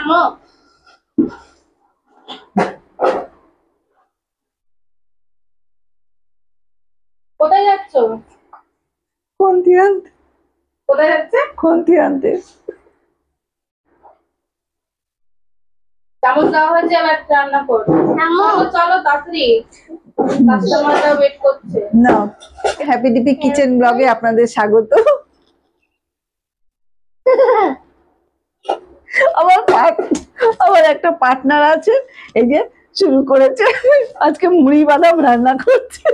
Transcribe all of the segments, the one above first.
থামো। কোথায় যাচ্ছ? খুন্তি আনতে। কোথায় যাচ্ছে? খুন্তি আনতে। চামচ দেওয়া হয়েছে, এবার রান্না করো। চলো তাড়াতাড়ি, কাস্টমাররা ওয়েট করছে। না, হ্যাপি ডিপি কিচেন ব্লগে আপনাদের স্বাগত। আমার একটা পার্টনার আছে, এই যে শুরু করেছে আজকে মুড়ি বাদাম রান্না করছে,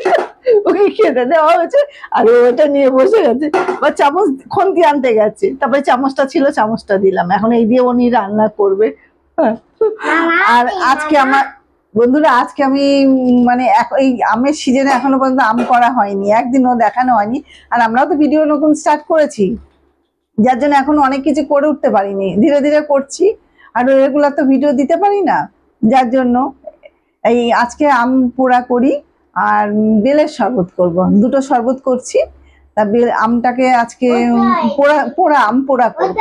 ওকে খেতে দেওয়া হয়েছে আর ওটা নিয়ে বসে গেছে। বা চামচ খুন্তি আনতে গেছে, তারপরে চামচটা ছিল, চামচটা দিলাম, এখন এই দিয়ে উনি রান্না করবে। আর আজকে আমার বন্ধুরা, আজকে আমি মানে এই আমের সিজনে এখনো পর্যন্ত আম করা হয়নি, একদিনও দেখানো হয়নি। আর আমরাও তো ভিডিও নতুন স্টার্ট করেছি, যার জন্য এখন অনেক কিছু করে উঠতে পারিনি, ধীরে ধীরে করছি। আর রেগুলার তো ভিডিও দিতে পারি না, যার জন্য এই আজকে আম পোড়া করি আর বেলের শরবত করব, দুটো শরবত করছি। তা আমটাকে আজকে আম পোড়া করবো,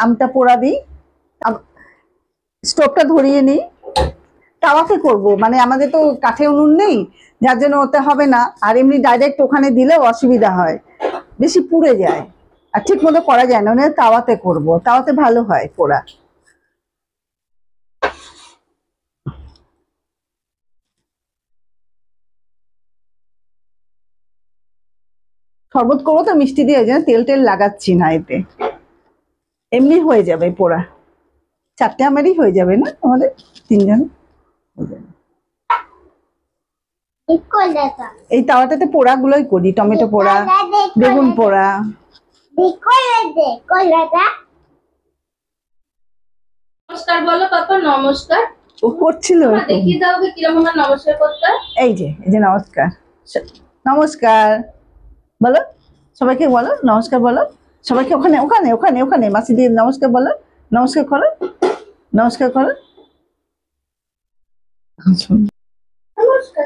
আমটা পোড়া দিই। স্টোভটা ধরিয়ে নিই, তাওয়াতে করব, মানে আমাদের তো কাঠে উনুন নেই, যার জন্য ওতে হবে না। আর এমনি ডাইরেক্ট ওখানে দিলেও অসুবিধা হয়, বেশি পুড়ে যায় আর ঠিক মতো করা যায় না, তাওয়াতে করব, তাওয়াতে ভালো হয় পোড়া। শরবত করবো তো মিষ্টি দিয়ে, যেন তেল টেল লাগাচ্ছি না, এতে এমনি হয়ে যাবে পোড়া। 4টে আমারই হয়ে যাবে না, আমাদের 3জন হয়ে যাবে। এই তাওয়াটাতে পোড়া গুলোই করি, টমেটো পোড়া, বেগুন পোড়া। নমস্কার বলো পাপা, নমস্কার। ও করছিল, দেখিয়ে দাও কিরকম নমস্কার করতে। এই যে নমস্কার, নমস্কার বলো, সবাইকে বলো নমস্কার বলো, সবাইকে ওখানে ওখানে ওখানে ওখানে মাসি দিয়ে নমস্কার বলো, নমস্কার করো, নমস্কার করো। নমস্কার।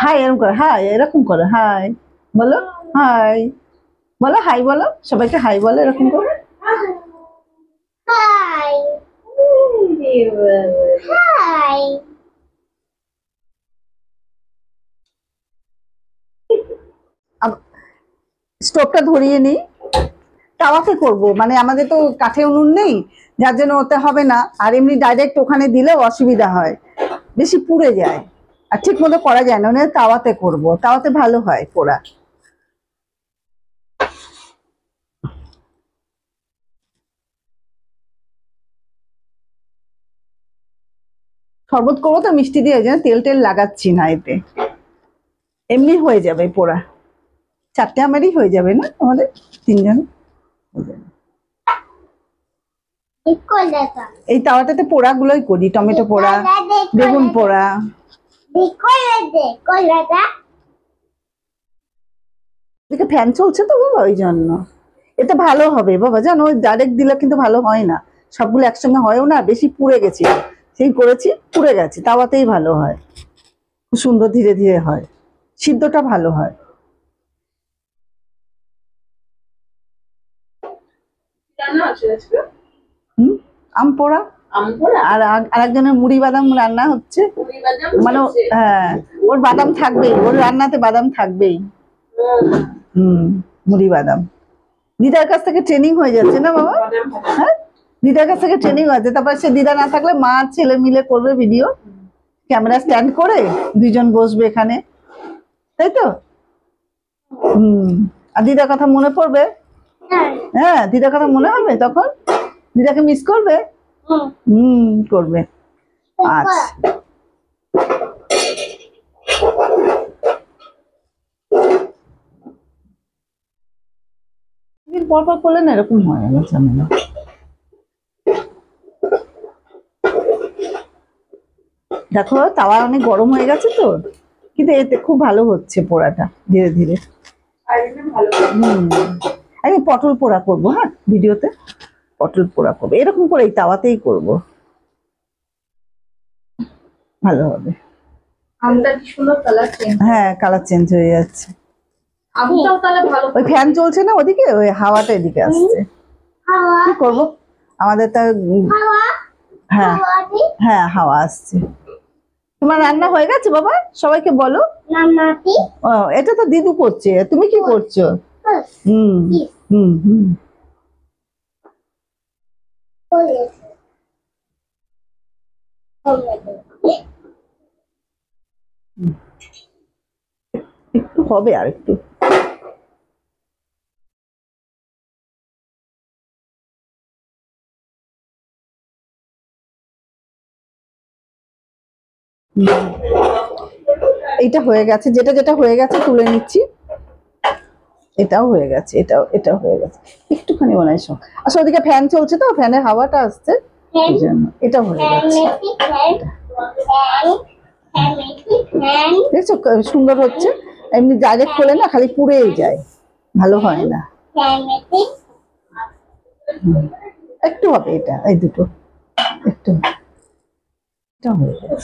হাই হাই এরকম করো, হাই এরকম করো, হাই বলো, হাই বলো, হাই বলো, সবাইকে হাই বলো, এরকম করো। High high. স্টোভটা ধরিয়ে নিই, তাওয়াতে করব, মানে আমাদের তো কাঠে উনুন নেই, যার জন্য ওতে হবে না। আর এমনি ডাইরেক্ট ওখানে দিলেও অসুবিধা হয়, বেশি পুড়ে যায় আর ঠিক মতো করা যায় না, তাওয়াতে করব, তাওয়াতে ভালো হয় পোড়া। শরবত করবো তো মিষ্টি দিয়ে, যেন তেল টেল লাগাচ্ছি না, এতে এমনি হয়ে যাবে পোড়া। 4টে আমারই হয়ে যাবে না, আমাদের 3জন হয়ে যাবে। এই তাওয়াটাতে পোড়া গুলোই করি, টমেটো পোড়া, বেগুন পোড়া। এদিকে ফ্যান চলছে তো বাবা, ওই জন্য এটা ভালো হবে বাবা, জানো ডাইরেক্ট দিলে কিন্তু ভালো হয় না, সবগুলো একসঙ্গে হয়ও না, বেশি পুড়ে গেছে, সেই করেছি পুড়ে গেছে, তাওয়াতেই ভালো হয়, খুব সুন্দর ধীরে ধীরে হয়, সিদ্ধটা ভালো হয়। আম পোড়া আর আরেকজনের মুড়ি বাদাম রান্না হচ্ছে, মানে হ্যাঁ, ওর বাদাম থাকবেই, ওর রান্নাতে বাদাম থাকবেই। মুড়ি বাদাম দিদার কাছ থেকে ট্রেনিং হয়ে যাচ্ছে না বাবা, হ্যাঁ দিদার কাছ থেকে ট্রেনিং হয়েছে, তারপর সে দিদা না থাকলে মা ছেলে মিলে করবে ভিডিও, ক্যামেরা স্ট্যান্ড করে 2জন বসবে এখানে, তাই তো। আর দিদার কথা মনে পড়বে, হ্যাঁ দিদার কথা মনে হবে, তখন দিদাকে মিস করবে, করবে। আচ্ছা পরপর করলে না এরকম হয়, আমার ঝামেলা। দেখো তাওয়া অনেক গরম হয়ে গেছে তো, কিন্তু এতে খুব ভালো হচ্ছে পোড়াটা ধীরে ধীরে। আমি পটল পোড়া করবো, হ্যাঁ ভিডিওতে পটল পোড়া করবো, এরকম করে এই তাওয়াতেই করবো, ভালো হবে। আমটা কি সুন্দর কালার চেঞ্জ, হ্যাঁ কালার চেঞ্জ হয়ে যাচ্ছে। আমটাও তাহলে ভালো। ওই ফ্যান চলছে না ওদিকে, ওই হাওয়াটা এদিকে আসছে। কি করবো আমাদের তা হ্যাঁ হ্যাঁ হাওয়া আসছে। তোমার রান্না হয়ে গেছে বাবা? সবাইকে বলো। ও, এটা তো দিদু করছে, তুমি কি করছো? হুম হুম হুম। একটু হবে আর একটু। এইটা হয়ে গেছে, যেটা যেটা হয়ে গেছে তুলে নিচ্ছি। এটাও হয়ে গেছে, এটাও হয়ে গেছে। একটুখানি মনে হয় আসলে ওদিকে ফ্যান চলছে তো, ফ্যানের হাওয়াটা আসছে এই জন্য এটা হয়ে গেছে। দেখছো সুন্দর হচ্ছে। এমনি ডাইরেক্ট করলে না খালি পুড়েই যায়, ভালো হয় না। একটু হবে এটা, এই দুটো একটু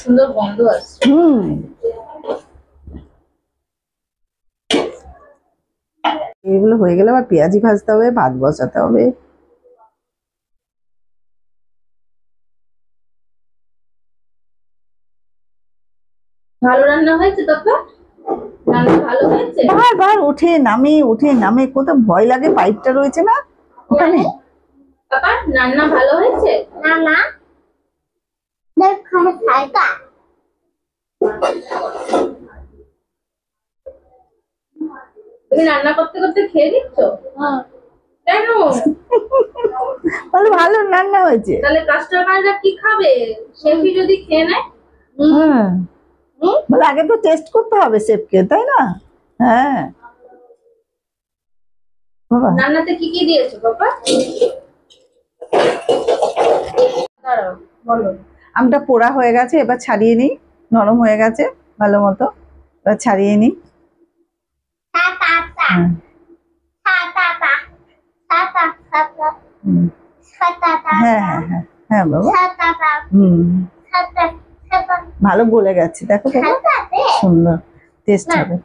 সুন্দর গন্ধ আসছে। এগুলো হয়ে গেলে আবার পেঁয়াজি ভাজতে হবে, ভাত বসাতে হবে। ভালো রান্না হয়েছে তো? রান্না ভালো হয়েছে? বারবার উঠে নামে কোথাও ভয় লাগে, পাইপটা রয়েছে না ওখানে। পাপা রান্না ভালো হয়েছে? না তুমি রান্না করতে করতে খেয়ে দিচ্ছ? কেন? বলে ভালো রান্না হয়েছে। তাহলে কাস্টমাররা কি খাবে? শেফি যদি খেয়ে নেয়? হ্যাঁ বলে আগে তো টেস্ট করতে হবে শেফকে, তাই না? হ্যাঁ বাবা রান্নাতে কি কি দিয়েছো পাপা? দাঁড়াও বলো। আমটা পোড়া হয়ে গেছে, এবার ছাড়িয়ে নিই। নরম হয়ে গেছে ভালো মতো, এবার ছাড়িয়ে নিই। হ্যাঁ হ্যাঁ হ্যাঁ হ্যাঁ বাবা। ভালো গলে গেছে দেখো বাবা, সুন্দর টেস্ট হবে।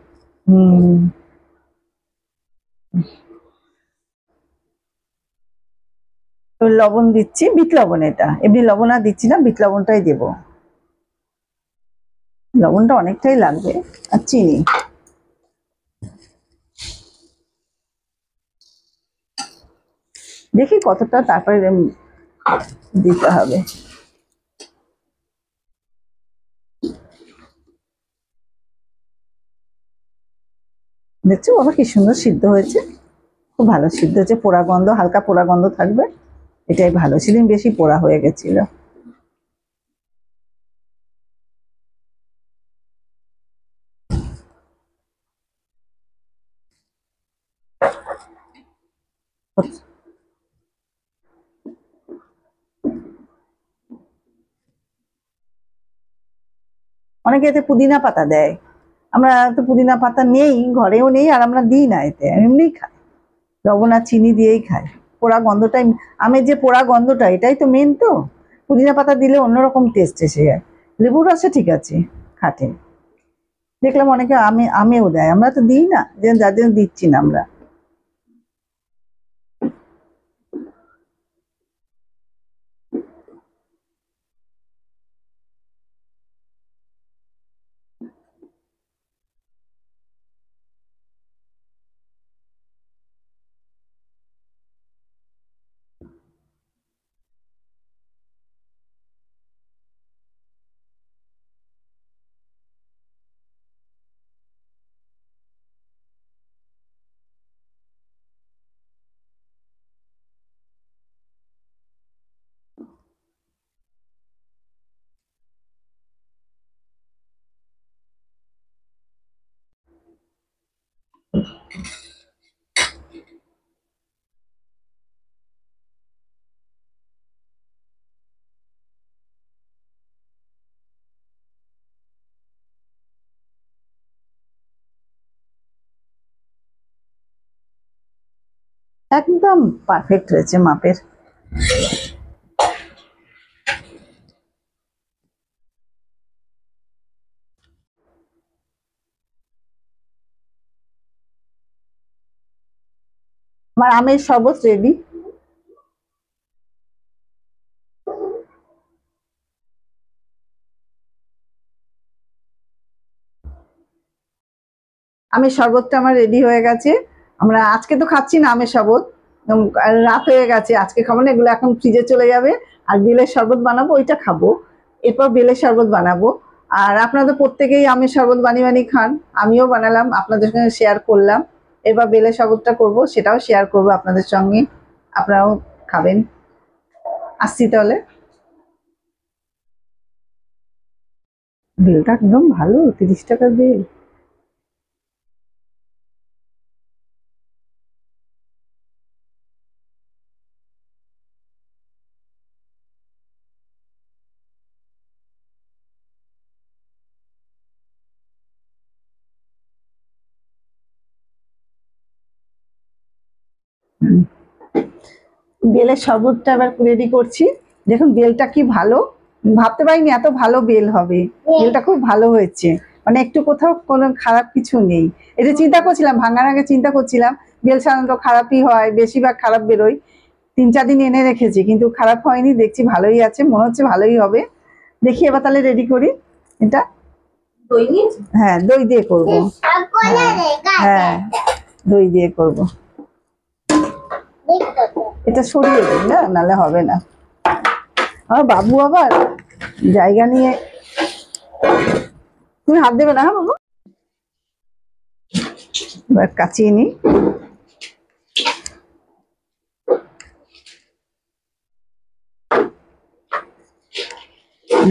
লবণ দিচ্ছি, বিট লবণ, এটা এমনি লবণ আর দিচ্ছি না, বিট লবণটাই দেবো। লবণটা অনেকটাই লাগবে। আর চিনি দেখি কতটা, তারপরে দিতে হবে। দেখছো বাবা কি সুন্দর সিদ্ধ হয়েছে, খুব ভালো সিদ্ধ হয়েছে। পোড়া গন্ধ, হালকা পোড়া গন্ধ থাকবে, এটাই ভালো। সেদিন বেশি পোড়া হয়ে গেছিল। অনেকে এতে পুদিনা পাতা দেয়, আমরা তো পুদিনা পাতা নেই, ঘরেও নেই, আর আমরা দিই না এতে, এমনিই খাই, লবণ আর চিনি দিয়েই খাই। পোড়া গন্ধটাই, আমের যে পোড়া গন্ধটা, এটাই তো মেন। তো পুদিনা পাতা দিলে অন্যরকম টেস্ট এসে যায়। লেবুর রসে ঠিক আছে, খাটে। দেখলাম অনেকে আমেও দেয়, আমরা তো দিই না, যার জন্য দিচ্ছি না আমরা। একদম পারফেক্ট হয়েছে মাপের। আমার আমের শরবত রেডি। আমের শরবতটা আমার রেডি হয়ে গেছে। আমরা আজকে তো খাচ্ছি না আমের শরবত, রাত হয়ে গেছে, আজকে খাবো না, এগুলো এখন ফ্রিজে চলে যাবে। আর বেলের শরবত বানাবো, ওইটা খাবো। এরপর বেলের শরবত বানাবো। আর আপনারা তো প্রত্যেকেই আমের শরবত বানিয়ে বানিয়ে খান, আমিও বানালাম, আপনাদের সঙ্গে শেয়ার করলাম। এবার বেলের শরবতটা করব, সেটাও শেয়ার করবো আপনাদের সঙ্গে, আপনারাও খাবেন। আসছি তাহলে। বেলটা একদম ভালো, 30 টাকার বেল। বেলের শরবতটা এবার রেডি করছি। দেখুন বেলটা কি ভালো, ভাবতে পারিনি এত ভালো বেল হবে। বেলটা খুব ভালো হয়েছে, মানে একটু কোথাও কোনো খারাপ কিছু নেই। এটা চিন্তা করছিলাম, ভাঙার আগে চিন্তা করছিলাম বেল সাধারণত খারাপই হয়, বেশিরভাগ খারাপ বেরোয়। 3-4 দিন এনে রেখেছি কিন্তু খারাপ হয়নি, দেখছি ভালোই আছে, মনে হচ্ছে ভালোই হবে। দেখি এবার তাহলে রেডি করি এটা। দই নিয়েছি? হ্যাঁ, দই দিয়ে করবো। হ্যাঁ, দই দিয়ে করবো। এটা সরিয়ে দিই না, নাহলে হবে না। আমার বাবু আবার জায়গা নিয়ে, তুমি হাত দেবে না। হ্যাঁ বাবু, এবার কাচিয়ে নি।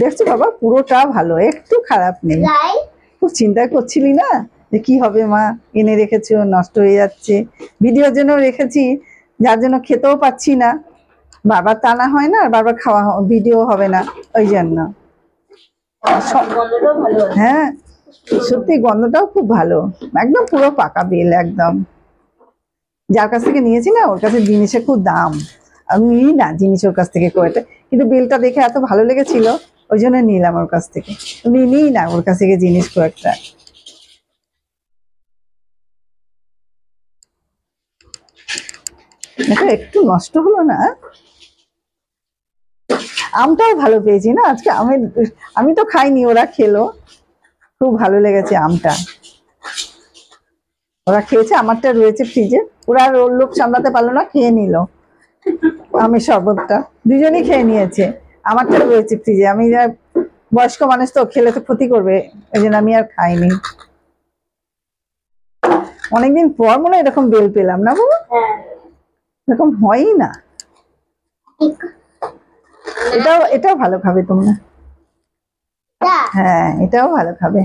দেখছো বাবা, পুরোটা ভালো, একটু খারাপ নেই। খুব চিন্তা করছিলি না যে কি হবে, মা এনে রেখেছো নষ্ট হয়ে যাচ্ছে, ভিডিওর জন্য রেখেছি, যার জন্য খেতেও পাচ্ছি না। বারবার টানা হয় না, আর বারবার খাওয়া ভিডিও হবে না, ওই জন্য। হ্যাঁ, সত্যি গন্ধটাও খুব ভালো, একদম পুরো পাকা বেল একদম। যার কাছ থেকে নিয়েছি না, ওর কাছে জিনিসের খুব দাম, আমি নিই না জিনিস ওর কাছ থেকে কয়েকটা, কিন্তু বেলটা দেখে এত ভালো লেগেছিল ওই জন্য নিলাম ওর কাছ থেকে। তুমি নিই না ওর কাছ থেকে জিনিস কয়েকটা। দেখো একটু নষ্ট হলো না। আমটাও ভালো পেয়েছি না আজকে, আমি তো খাইনি, ওরা খেলো, খুব ভালো লেগেছে আমটা। ওরা খেয়েছে, আমারটা রয়েছে ফ্রিজে, ওরা আর ওর লোভ সামলাতে পারলো না, খেয়ে নিল আমের শরবতটা, দুজনেই খেয়ে নিয়েছে। আমারটা রয়েছে ফ্রিজে, আমি আর বয়স্ক মানুষ তো, খেলে তো ক্ষতি করবে, ওই জন্য আমি আর খাইনি। অনেকদিন পর মনে হয় এরকম বেল পেলাম না বাবু, এরকম হয়ই না। এটাও ভালো খাবে তোমরা। হ্যাঁ, এটাও ভালো খাবে,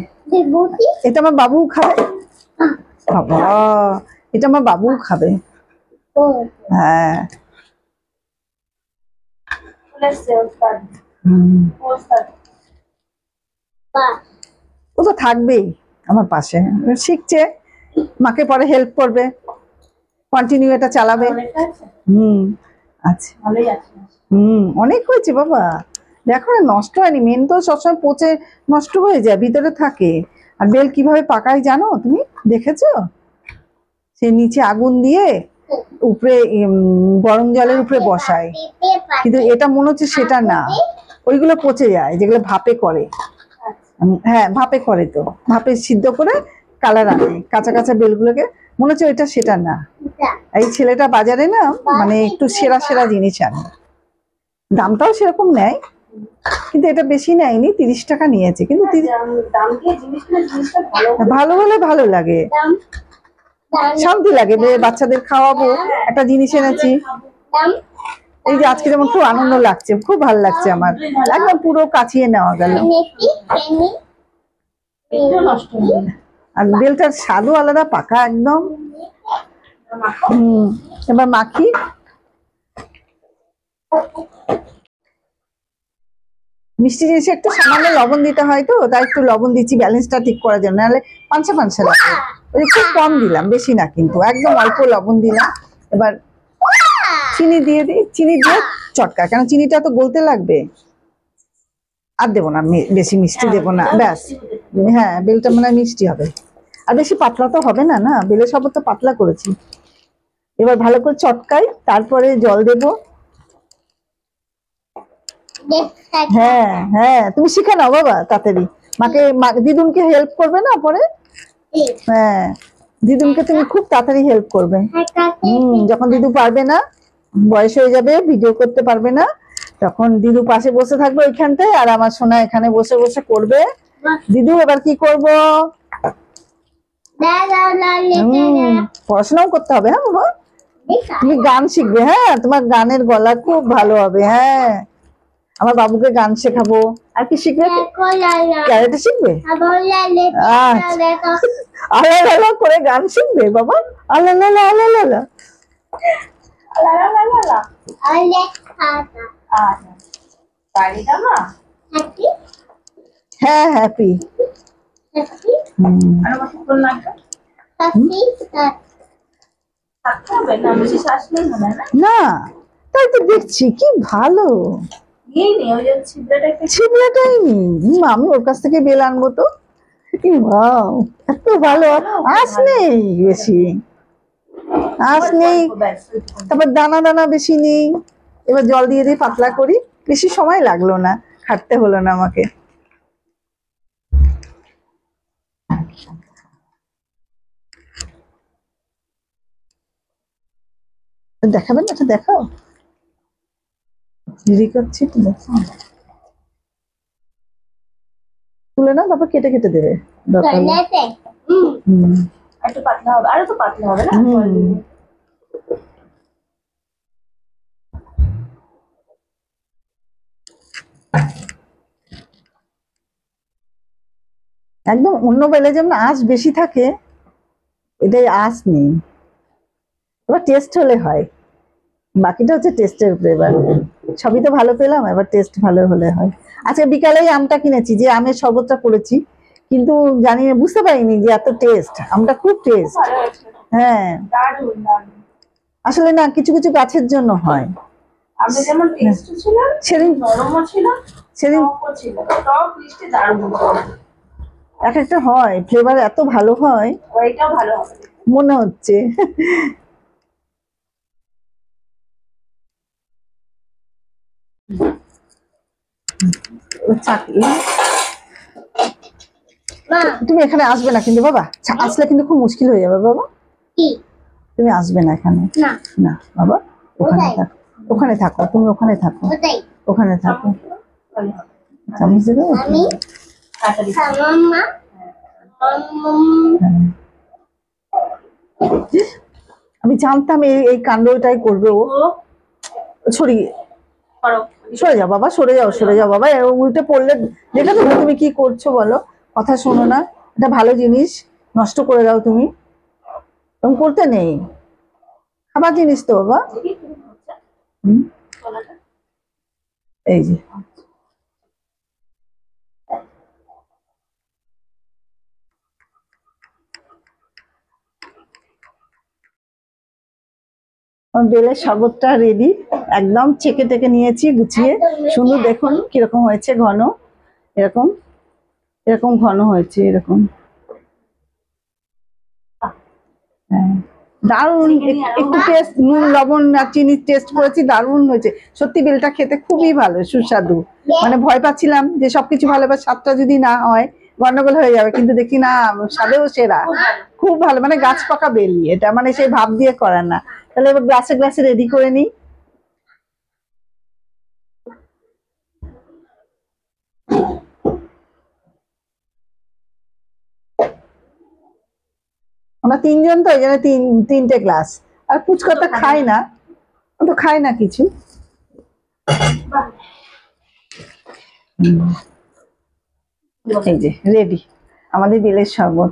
এটা আমার বাবু খাবে। বাবা, এটা আমার বাবু খাবে। হ্যাঁ, ও তো থাকবেই আমার পাশে, শিখছে, মাকে পরে হেল্প করবে, কন্টিনিউ এটা চালাবে। আচ্ছা, অনেক হয়েছে বাবা, দেখো না নষ্ট হয়নি, মেন তো সবসময় পচে নষ্ট হয়ে যায়, ভিতরে থাকে। আর বেল কিভাবে পাকায় জানো তুমি, দেখেছো? সে নিচে আগুন দিয়ে উপরে গরম জলের উপরে বসায়, কিন্তু এটা মনে হচ্ছে সেটা না, ওইগুলো পচে যায় যেগুলো ভাপে করে। হ্যাঁ, ভাপে করে, তো ভাপে সিদ্ধ করে কালার আনে, কাঁচা কাঁচা বেলগুলোকে, মনে হচ্ছে ওইটা সেটা না। এই ছেলেটা বাজারে না মানে একটু সেরা সেরা জিনিস আনে, দামটাও সেরকম নেয়, কিন্তু এটা বেশি নেয়নি, 30 টাকা নিয়েছে, কিন্তু ভালো হলে ভালো লাগে, শান্তি লাগে, বাচ্চাদের খাওয়াবো একটা জিনিস এনেছি। এই যে আজকে যেমন খুব আনন্দ লাগছে, খুব ভালো লাগছে আমার, একদম পুরো কাছিয়ে নেওয়া গেল। আর বেলটার স্বাদও আলাদা, পাকা একদম। এবার মাখি। মিষ্টি জিনিসে একটু সামান্য লবণ দিতে হয়, তো তাই একটু লবণ দিচ্ছি ব্যালেন্সটা ঠিক করার জন্য, নাহলে পাঞ্চা পাঞ্চা লাগে। ওই খুব কম দিলাম, বেশি না, কিন্তু একদম অল্প লবণ দিলাম। এবার চিনি দিয়ে দিই, চিনি দিয়ে চটকা, কেন চিনিটা তো গলতে লাগবে। আর দেবো না, বেশি মিষ্টি দেবো না, ব্যাস। হ্যাঁ, বেলটা মনে হয় মিষ্টি হবে, আর বেশি পাতলা তো হবে না, না বেলের শরবত তো পাতলা করেছি, এবার ভালো করে চটকাই, তারপরে জল দেব। হ্যাঁ হ্যাঁ, তুমি শিখে নাও বাবা তাড়াতাড়ি। দিদুনকে হেল্প করবে না পরে? হ্যাঁ, দিদুনকে তুমি খুব তাড়াতাড়ি হেল্প করবে। যখন দিদু পারবে না, বয়স হয়ে যাবে, ভিডিও করতে পারবে না, তখন দিদু পাশে বসে থাকবে ওইখানটায়, আর আমার সোনা এখানে বসে বসে করবে। দিদু এবার কি করবো? পড়াশোনাও করতে হবে। হ্যাঁ বাবা, তুমি গান শিখবে। হ্যাঁ, তোমার গানের গলা খুব ভালো হবে। হ্যাঁ, আমার বাবুকে গান শেখাবো। আর কি শিখবে? ক্যারেটে শিখবে। আল্লাহ আল্লাহ করে গান শিখবে বাবা। আল্লাহ আল্লাহ আল্লাহ আল্লাহ। হ্যাঁ, হ্যাপি। না, তাই তো দেখছি কি ভালো। ছিবড়াটাই নেই। আমি ওর কাছ থেকে বেল আনবো তো। এত ভালো। আঁশ নেই বেশি, আঁশ নেই, তারপর দানা দানা বেশি নেই। এবার জল দিয়ে দিয়ে পাতলা করি। বেশি সময় লাগলো না, খাটতে হলো না আমাকে। দেখাবেন না? দেখাও, দেরি করছি তো। দেখো, তুলে না, তারপর কেটে কেটে দেবে দরকার হলে। একটু পাতলা হবে, আরো তো পাতলা হবে না? একদম অন্য বেলে যেমন আঁশ বেশি থাকে, এটাই আঁশ নেই। এবার টেস্ট হলে হয়, বাকিটা হচ্ছে টেস্টের উপরে। এবার সবই তো ভালো পেলাম, এবার টেস্ট ভালো হলে হয়। আজকে বিকালেই আমটা কিনেছি, যে আমের শরবতটা করেছি, কিন্তু জানি না, বুঝতে পারিনি যে এত টেস্ট। আমটা খুব টেস্ট। হ্যাঁ, আসলে না, কিছু কিছু গাছের জন্য হয়। সেদিন এক একটা হয়, ফ্লেভার এত ভালো হয়, মনে হচ্ছে। তুমি এখানে আসবে না কিন্তু বাবা, আসলে কিন্তু খুব মুশকিল হয়ে যাবে বাবা। তুমি আসবে না এখানে। না বাবা, ওখানে থাকো, ওখানে থাকো, তুমি ওখানে থাকো, ওখানে থাকো। চামচ দেবে? আমি জানতাম এই কাণ্ডটাই করবে ও। সরিয়ে সরে যাও বাবা, সরে যাও, সরে যাও বাবা। উল্টে পড়লে যেটা তুমি কি করছো বলো? কথা শোনো না, এটা ভালো জিনিস নষ্ট করে দাও তুমি। তুমি করতে নেই, খাবার জিনিস তো বাবা। এই যে বেলের শরবতটা রেডি, একদম চেকে টেকে নিয়েছি, গুছিয়ে সুন্দর। দেখুন কিরকম হয়েছে, ঘন, এরকম এরকম ঘন হয়েছে, এরকম। দারুন। একটু টেস্ট, নুন লবণ আর চিনির টেস্ট করেছি, দারুন হয়েছে সত্যি। বেলটা খেতে খুবই ভালো, সুস্বাদু। মানে ভয় পাচ্ছিলাম যে সবকিছু ভালো, এবার স্বাদটা যদি না হয় গন্ডগোল হয়ে যাবে, কিন্তু দেখি না, স্বাদেও সেরা, খুব ভালো। মানে গাছ পাকা বেলি এটা, মানে সেই ভাব দিয়ে করার না। তাহলে এবার গ্লাসে গ্লাসে রেডি করে নিই। আমরা তিনজন তো, এই জন্য তিনটে গ্লাস। আর ফুচকাটা খাই না, ও তো খায় না কিছু। এই যে রেডি আমাদের বেলের শরবত।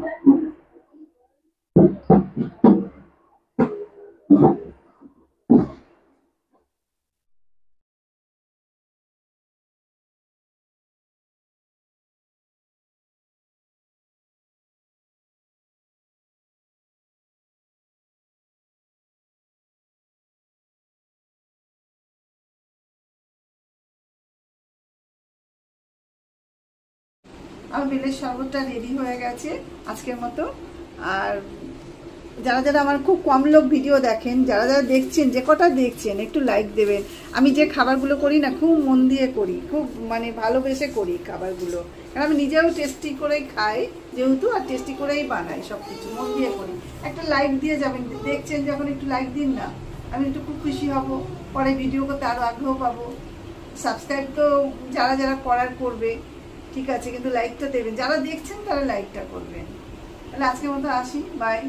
আমার বেলের শরবতটা রেডি হয়ে গেছে আজকের মতো। আর যারা যারা আমার খুব কম লোক ভিডিও দেখেন, যারা যারা দেখছেন, যে কটা দেখছেন একটু লাইক দেবেন। আমি যে খাবারগুলো করি না খুব মন দিয়ে করি, খুব মানে ভালোবেসে করি খাবারগুলো, কারণ আমি নিজেও টেস্টি করেই খাই যেহেতু, আর টেস্টি করেই বানাই, সব কিছু মন দিয়ে করি। একটা লাইক দিয়ে যাবেন, দেখছেন যখন একটু লাইক দিন না, আমি একটু খুব খুশি হব, পরে ভিডিও করতে আরও আগ্রহ পাবো। সাবস্ক্রাইব তো যারা যারা করার করবে, ঠিক আছে, কিন্তু লাইকটা দেবেন, যারা দেখছেন তারা লাইকটা করবেন। তাহলে আজকের মতো আসি, বাই।